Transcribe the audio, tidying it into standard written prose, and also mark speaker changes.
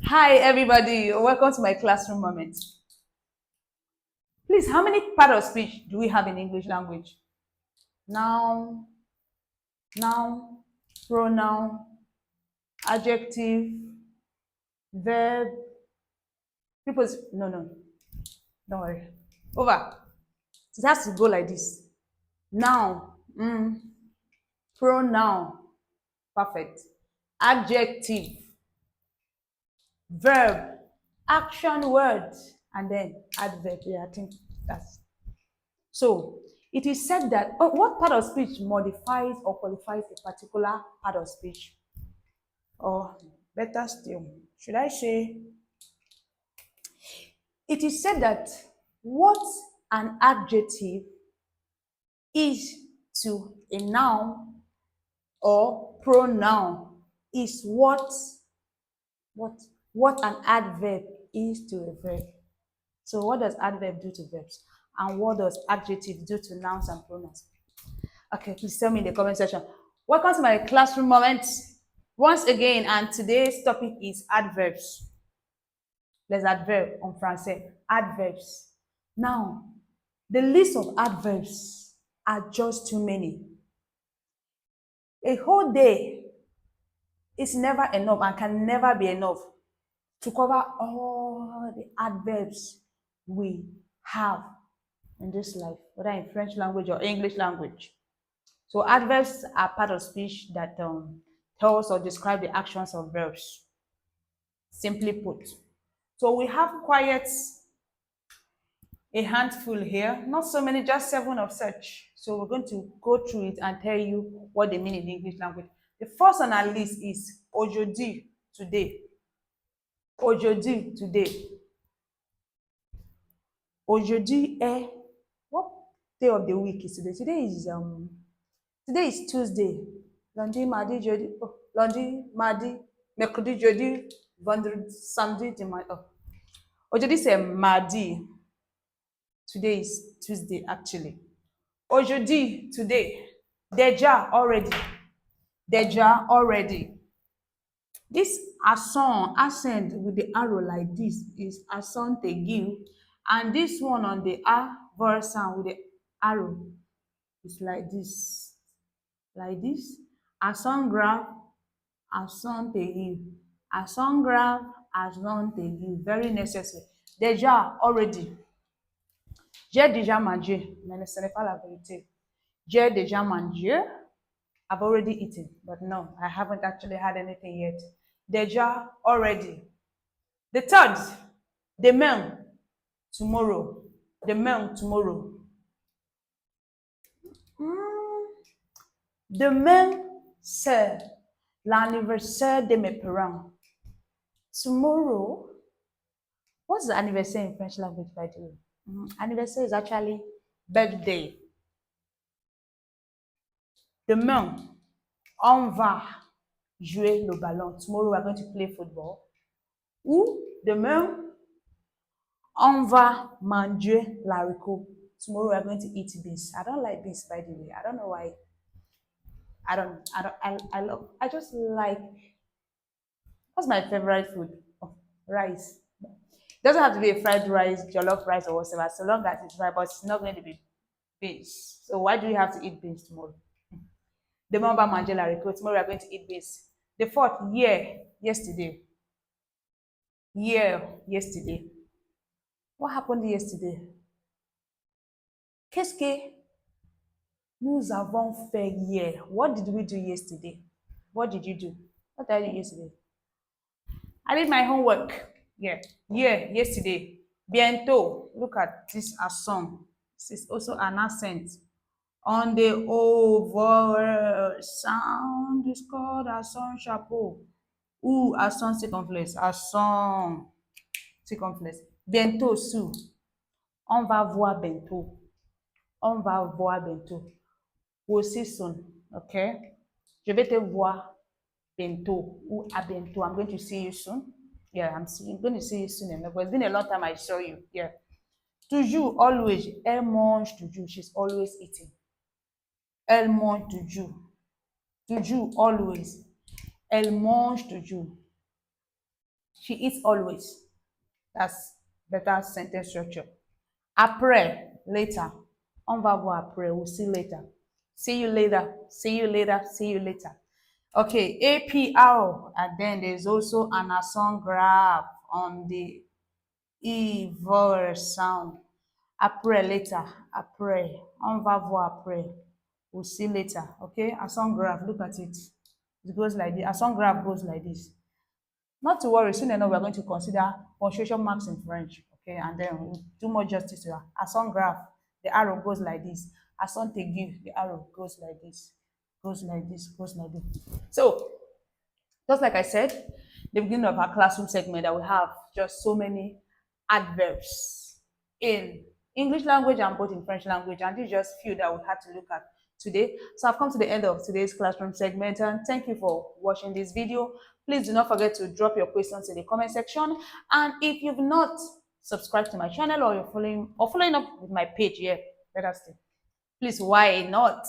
Speaker 1: Hi, everybody. Welcome to my classroom moment. Please, how many part of speech do we have in English language? Noun, noun, pronoun, adjective, verb. People, no, don't worry. Over. It has to go like this. Noun, pronoun, perfect. Adjective, verb, action word, and then adverb. Yeah, I think that's so. It is said that what part of speech modifies or qualifies a particular part of speech? Or better still, should I say, it is said that what an adjective is to a noun or pronoun is what what an adverb is to a verb. So what does adverb do to verbs? And what does adjective do to nouns and pronouns? Okay, please tell me in the comment section. Welcome to my classroom moment once again, and today's topic is adverbs. Les adverbes en français. Adverbs. Now, the list of adverbs are just too many. A whole day is never enough and can never be enough to cover all the adverbs we have in this life, whether in French language or English language. So adverbs are part of speech that tells or describe the actions of verbs, simply put. So we have quite a handful here, not so many, just 7 of such. So we're going to go through it and tell you what they mean in the English language. The first on our list is aujourd'hui, today. Aujourd'hui, today. Aujourd'hui est, what day of the week is today? Today is Tuesday. Lundi, mardi, jeudi. Oh, lundi, mardi, mercredi, jeudi, vendredi, samedi, dimanche. Oh. Aujourd'hui, c'est mardi. Today is Tuesday, actually. Aujourd'hui, today. Déjà, already. Déjà, already. This accent with the arrow like this is accent aigu. And this one on the A vowel sound with the arrow is like this. Like this. Accent grave, accent aigu. Accent grave, accent aigu. Very necessary. Déjà, already. J'ai déjà mangé, mais ce n'est pas la vérité. J'ai déjà mangé. I've already eaten, but no, I haven't actually had anything yet. Déjà, already. The third, demain, tomorrow. Demain, tomorrow. Demain, c'est l'anniversaire de mes parents. Tomorrow, what's the anniversary in French language, by the way? Anniversary is actually birthday. Demain, on va jouer le ballon. Tomorrow, we're going to play football. Ou demain, on va manger l'haricot. Tomorrow, we're going to eat beans. I don't like beans, by the way. I don't know why. I just like, what's my favorite food? Oh, rice. It doesn't have to be a fried rice, jollof rice, or whatever, so long as it's fried, but it's not going to be beans. So why do you have to eat beans tomorrow? Demain, on va manger l'haricot. Tomorrow, we're going to eat beans. The fourth, yesterday. Yesterday. What happened yesterday? Qu'est-ce que nous avons fait hier? What did we do yesterday? What did you do? What did I do yesterday? I did my homework. Yesterday. Bientôt. Look at this accent. This is also an accent. On the over sound is called accent chapeau. Ou accent circonflexe. Accent circonflexe. Bientôt, sous. On va voir bientôt. On va voir bientôt. We'll see soon, okay? Je vais te voir bientôt ou à bientôt. I'm going to see you soon. Yeah, I'm going to see you soon. It's been a long time I saw you. Yeah. Toujours, always. Elle mange toujours. She's always eating. Elle mange toujours. Toujours, always. Elle mange toujours. She eats always. That's better sentence structure. Après, later. On va voir après. We'll see later. See you later. See you later. See you later. Okay, APR. And then there's also an accent graph on the E vowel sound. Après, later. Après. On va voir après. We'll see later. Okay, accent graph. Look at it. It goes like this. Accent graph goes like this. Not to worry, soon enough, we're going to consider punctuation marks in French, okay? And then we'll do more justice to that. Accent graph, the arrow goes like this. Accent aigu, the arrow goes like this, goes like this, goes like this. So, just like I said, the beginning of our classroom segment, that we have just so many adverbs in English language and both in French language, and these just few that we had to look at today. So I've come to the end of today's classroom segment, and thank you for watching this video. Please do not forget to drop your questions in the comment section, and if you've not subscribed to my channel or you're following up with my page here, let us see. Please, why not?